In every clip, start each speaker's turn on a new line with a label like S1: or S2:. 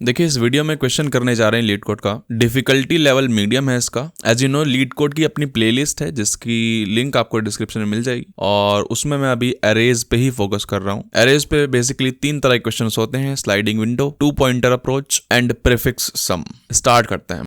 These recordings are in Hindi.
S1: देखिए इस वीडियो में क्वेश्चन करने जा रहे हैं लीड कोड का। डिफिकल्टी लेवल मीडियम है इसका। As you know LeetCode की अपनी प्लेलिस्ट है जिसकी लिंक आपको डिस्क्रिप्शन में मिल जाएगी, और उसमें मैं अभी एरेज पे ही फोकस कर रहा हूँ। एरेज पे बेसिकली 3 तरह के क्वेश्चन होते हैं: sliding window, 2 pointer approach and prefix sum. Start करते हैं।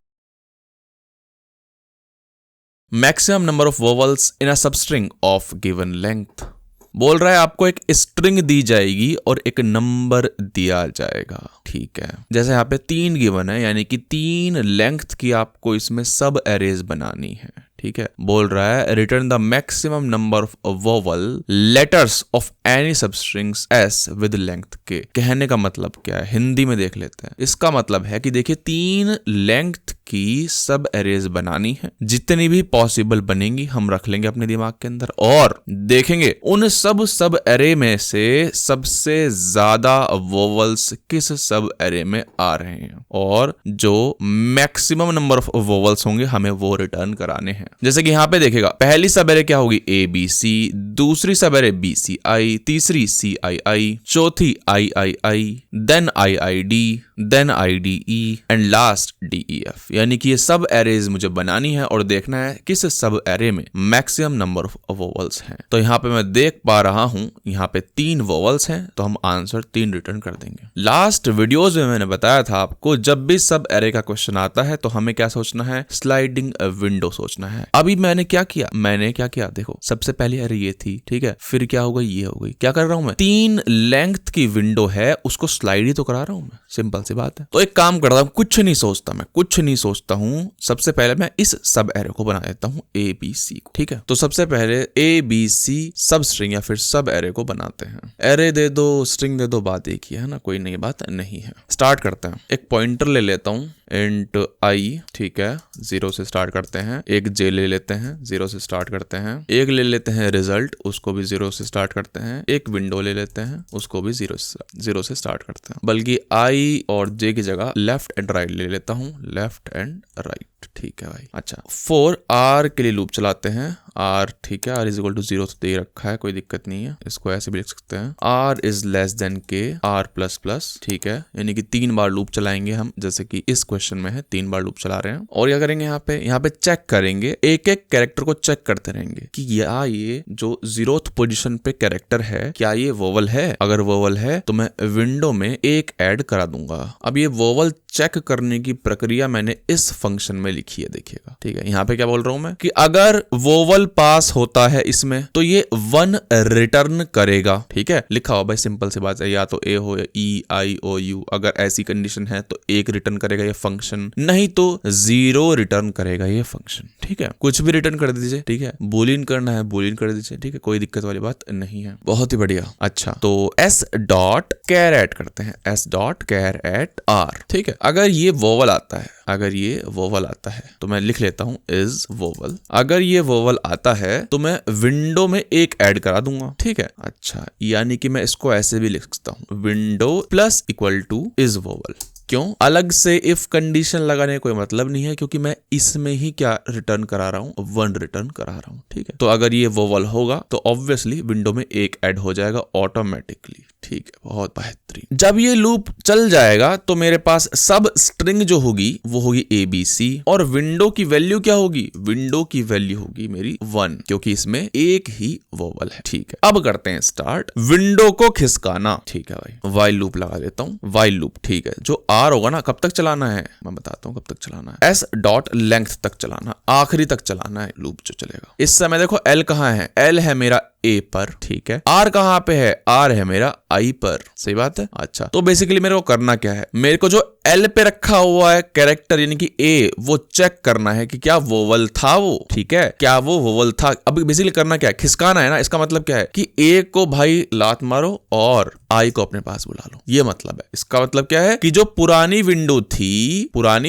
S1: Maximum number of vowels in a substring of given length. बोल रहा है आपको एक स्ट्रिंग दी जाएगी और एक नंबर दिया जाएगा। ठीक है, जैसे यहाँ पे 3 गिवन है, यानी कि 3 लेंथ की आपको इसमें सब एरेज बनानी है। ठीक है, बोल रहा है return the maximum number of vowel letters of any substrings S with length K. कहने का मतलब क्या है, हिंदी में देख लेते हैं। इसका मतलब है कि देखिए 3 लेंथ की सब एरेज बनानी है, जितनी भी पॉसिबल बनेंगी हम रख लेंगे अपने दिमाग के अंदर, और देखेंगे उन सब एरे में से सबसे ज्यादा वोवल्स किस सब एरे में आ रहे हैं, और जो मैक्सिमम नंबर ऑफ वोवल्स होंगे हमें वो रिटर्न कराने हैं। जैसे कि यहाँ पे देखेगा पहली सब एरे क्या होगी, ए बी सी, दूसरी सब एरे बी सी आई, तीसरी सी आई आई, चौथी I I I, then I I D, then I D E and last D E F. यानी कि ये सब एरेज मुझे बनानी है और देखना है किस सब एरे में मैक्सिमम नंबर ऑफ वोवल्स हैं। तो यहाँ पे मैं देख पा रहा हूं यहाँ पे 3 वोवल्स हैं, तो हम आंसर 3 रिटर्न कर देंगे। लास्ट वीडियोस में मैंने बताया था आपको जब भी सब एरे का क्वेश्चन आता है तो हमें क्या सोचना है, स्लाइडिंग विंडो सोचना है। अभी मैंने क्या किया, देखो सबसे पहली एरे ये थी, ठीक है, फिर क्या हो गई, ये हो गई। क्या कर रहा हूं मैं, 3 लेंथ की विंडो है उसको स्लाइड ही तो करा रहा हूं मैं, सिंपल सी बात है। तो एक काम करता हूं, कुछ नहीं सोचता हूं, सबसे पहले मैं इस सब एरे को बना देता हूं ए बी सी को। ठीक है, तो सबसे पहले ए बी सी सब स्ट्रिंग या फिर सब एरे को बनाते हैं। एरे दे दो, स्ट्रिंग दे दो, बात एक ही है ना, कोई नई बात नहीं है। स्टार्ट करते हैं। एक पॉइंटर ले लेता हूं इंट आई, ठीक है, 0 से स्टार्ट करते हैं। एक जे ले लेते हैं, 0 से स्टार्ट करते हैं। एक ले लेते हैं रिजल्ट, उसको भी 0 से स्टार्ट करते हैं। एक विंडो ले लेते हैं, उसको भी 0 से स्टार्ट करते हैं। बल्कि आई और जे की जगह लेफ्ट एंड राइट ले लेता हूं, लेफ्ट एंड राइट। ठीक है भाई। अच्छा, 4 आर के लिए लूप चलाते हैं। आर, ठीक है, आर इज इक्वल टू 0 तो दे रखा है, कोई दिक्कत नहीं है, इसको ऐसे भी लिख सकते हैं। आर इज लेस देन के आर प्लस प्लस। ठीक है, यानी कि 3 बार लूप चलाएंगे हम, जैसे कि इस क्वेश्चन में है 3 बार लूप चला रहे हैं। और क्या करेंगे, यहाँ पे चेक करेंगे, एक एक कैरेक्टर को चेक करते रहेंगे कि ये जो 0th पोजीशन पे कैरेक्टर है क्या ये वोवल है। अगर वोवल है तो मैं विंडो में एक ऐड करा दूंगा। अब ये वोवल चेक करने की प्रक्रिया मैंने इस फंक्शन में लिखी है, देखिएगा। ठीक है, यहाँ पे क्या बोल रहा हूं मैं कि अगर वोवल पास होता है इसमें तो ये 1 रिटर्न करेगा। ठीक है, लिखा हो भाई, सिंपल सी बात है, या तो ए हो या ई आई ओ यू। अगर ऐसी कंडीशन है तो 1 रिटर्न करेगा ये फंक्शन, नहीं तो 0 रिटर्न करेगा ये फंक्शन। ठीक है, कुछ भी रिटर्न कर दीजिए। ठीक है, बूलियन करना है बूलियन कर दीजिए। ठीक है, कोई दिक्कत वाली बात नहीं है, बहुत ही बढ़िया। अच्छा, तो एस डॉट कैर एट करते हैं, s dot char at r. ठीक है, अगर ये वोवल आता है तो मैं लिख लेता हूं इज वोवल। अगर ये वोवल आता है तो मैं विंडो में एक ऐड करा दूंगा। ठीक है, अच्छा, यानी कि मैं इसको ऐसे भी लिख सकता हूं, window plus equal to is vowel. क्यों अलग से इफ कंडीशन लगाने कोई मतलब नहीं है, क्योंकि मैं इसमें ही क्या रिटर्न करा रहा हूं, 1 रिटर्न करा रहा हूं। ठीक है, तो अगर ये वोवल होगा तो ऑब्वियसली विंडो में एक ऐड हो जाएगा ऑटोमेटिकली। ठीक है, बहुत बेहतरीन। जब ये लूप चल जाएगा तो मेरे पास सब स्ट्रिंग जो होगी वो होगी ए बी सी, और विंडो की वैल्यू क्या होगी, विंडो की वैल्यू होगी मेरी 1, क्योंकि इसमें एक ही वोवल है। ठीक है, अब करते हैं स्टार्ट, विंडो को खिसकाना। ठीक है भाई, वाइल लूप लगा लेता हूं, वाइल लूप। ठीक है, जो आर होगा ना, कब तक चलाना है मैं बताता हूं कब तक चलाना है, एस डॉट लेंथ तक चलाना, आखिरी तक चलाना है लूप जो चलेगा। इस समय देखो एल कहां है, एल है मेरा ए पर। ठीक है, आर कहां पे है, आर है मेरा आई पर। सही बात है। अच्छा, तो बेसिकली मेरे को करना क्या है, मेरे को जो एल पे रखा हुआ है कैरेक्टर यानी कि ए, वो चेक करना है कि क्या वोवल था वो। ठीक है, क्या वो वोवल था। अब बेसिकली करना क्या है, खिसकाना है ना। इसका मतलब क्या है कि ए को भाई लात मारो और आई को अपने पास बुला लो, ये मतलब है। इसका मतलब क्या है कि जो पुरानी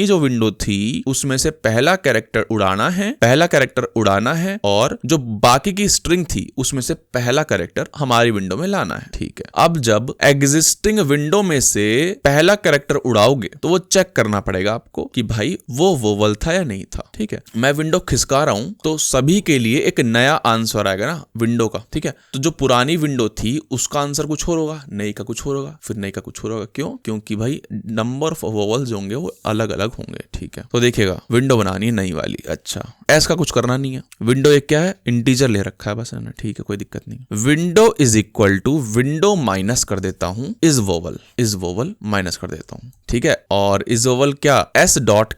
S1: जो विंडो थी उसमें से पहला कैरेक्टर उड़ाना है, और जो बाकी की स्ट्रिंग थी उसमें से पहला कैरेक्टर हमारी विंडो में लाना है। ठीक है, अब जब एग्जिस्टिंग विंडो में से पहला कैरेक्टर उड़ाओगे होंगे तो वो चेक करना पड़ेगा आपको कि भाई वो वोवल था या नहीं था। ठीक है, मैं विंडो खिसका रहा हूं तो सभी के लिए एक नया आंसर आएगा ना विंडो का। ठीक है, तो जो पुरानी विंडो थी उसका आंसर कुछ और होगा, नई का कुछ और होगा, फिर नई का कुछ और होगा। क्यों? क्योंकि भाई नंबर ऑफ वोवल्स होंगे वो अलग अलग होंगे। ठीक है, तो देखिएगा विंडो बनानी है नई वाली। अच्छा, एस का कुछ करना नहीं है, विंडो एक क्या है, इंटीजर ले रखा है बस, है ना। ठीक है, कोई दिक्कत नहीं। Window is equal to window minus कर देता हूं इज वोवल माइनस कर देता हूं। ठीक है, और इज वोवल क्या, एस डॉट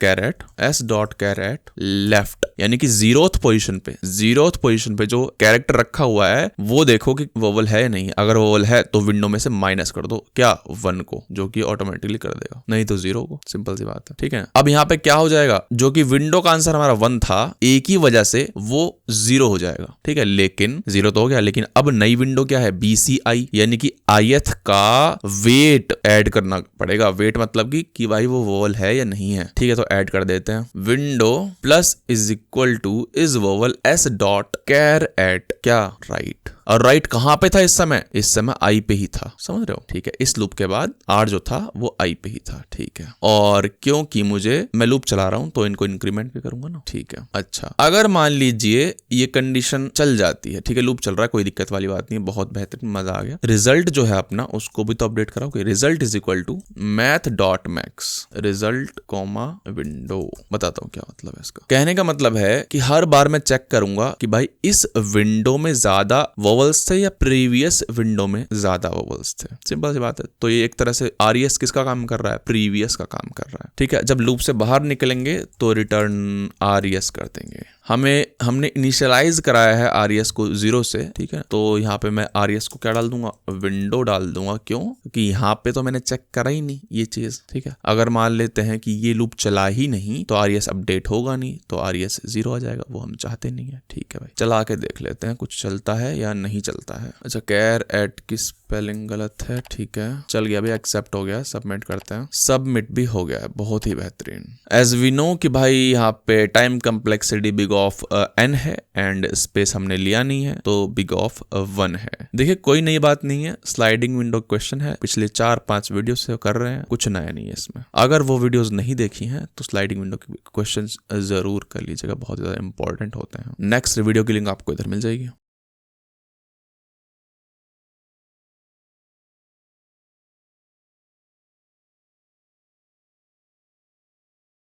S1: कैरेट लेफ्ट, यानी कि जीरोथ पोजीशन पे जो कैरेक्टर रखा हुआ है वो देखो कि वोवल है या नहीं। अगर वोवल है तो विंडो में से माइनस कर दो क्या, 1 को, जो कि ऑटोमेटिकली कर देगा, नहीं तो 0 को। सिंपल सी बात है। ठीक है, अब यहाँ पे क्या हो जाएगा, जो कि विंडो का आंसर हमारा 1 था, एक ही वजह से वो 0 हो जाएगा। ठीक है, लेकिन 0 तो हो गया, लेकिन अब नई विंडो क्या है, BCI, यानी कि ith का वेट ऐड करना पड़ेगा। वेट मतलब कि भाई वो वोवल है या नहीं है। ठीक है, तो ऐड कर देते हैं, window plus is equal to is vowel s dot char at क्या, राइट। और राइट कहां पे था इस समय आई पे ही था, समझ रहे हो। ठीक है, इस लूप के बाद आर जो था वो आई पे ही था। ठीक है, और क्योंकि मैं लूप चला रहा हूं तो इनको इंक्रीमेंट भी करूंगा ना। ठीक है, अच्छा, अगर मान लीजिए ये कंडीशन चल जाती है, ठीक है, लूप चल रहा है, कोई दिक्कत वाली बात नहीं है, बहुत बेहतरीन, मजा आ गया। रिजल्ट जो है अपना उसको भी तो अपडेट कराओगे। Result is equal to math dot max result comma window. बताता हूं क्या मतलब है इसका। कहने का मतलब है कि हर बार मैं चेक करूंगा कि भाई इस विंडो में ज्यादा वोवल्स थे या प्रीवियस विंडो में ज्यादा वोवल्स थे। सिंपल सी बात है। तो ये एक तरह से आरईएस किसका काम कर रहा है, प्रीवियस का काम कर रहा है। ठीक है, जब लूप से बाहर निकलेंगे तो रिटर्न आरईएस कर देंगे। हमने इनिशियलाइज कराया है आरईएस को 0 से। ठीक है, तो यहाँ पे मैं आरईएस को क्या डाल दूंगा, विंडो डाल दूंगा। क्यों? क्योंकि यहाँ पे तो मैंने चेक करा ही नहीं ये चीज। ठीक है, अगर मान लेते हैं कि ये लूप चला ही नहीं तो आरईएस अपडेट होगा नहीं, तो आरईएस 0 आ जाएगा, वो हम चाहते नहीं है। ठीक है भाई, चला के देख लेते हैं कुछ चलता है या नहीं चलता है। अच्छा, कैर एट की स्पेलिंग गलत है। ठीक है, चल गया भाई, एक्सेप्ट हो गया, सबमिट करते हैं। सबमिट भी हो गया है, बहुत ही बेहतरीन। एज वी नो कि भाई यहाँ पे time complexity big of n है एंड स्पेस हमने लिया नहीं है, तो बिग ऑफ 1 है। देखिए कोई नई बात नहीं है, स्लाइडिंग विंडो क्वेश्चन है, पिछले 4-5 वीडियो से कर रहे हैं, कुछ नया नहीं है इसमें। अगर वो वीडियोस नहीं देखी हैं तो स्लाइडिंग विंडो के क्वेश्चन जरूर कर लीजिएगा, बहुत ज्यादा इंपॉर्टेंट होते हैं। नेक्स्ट वीडियो की लिंक आपको इधर मिल जाएगी।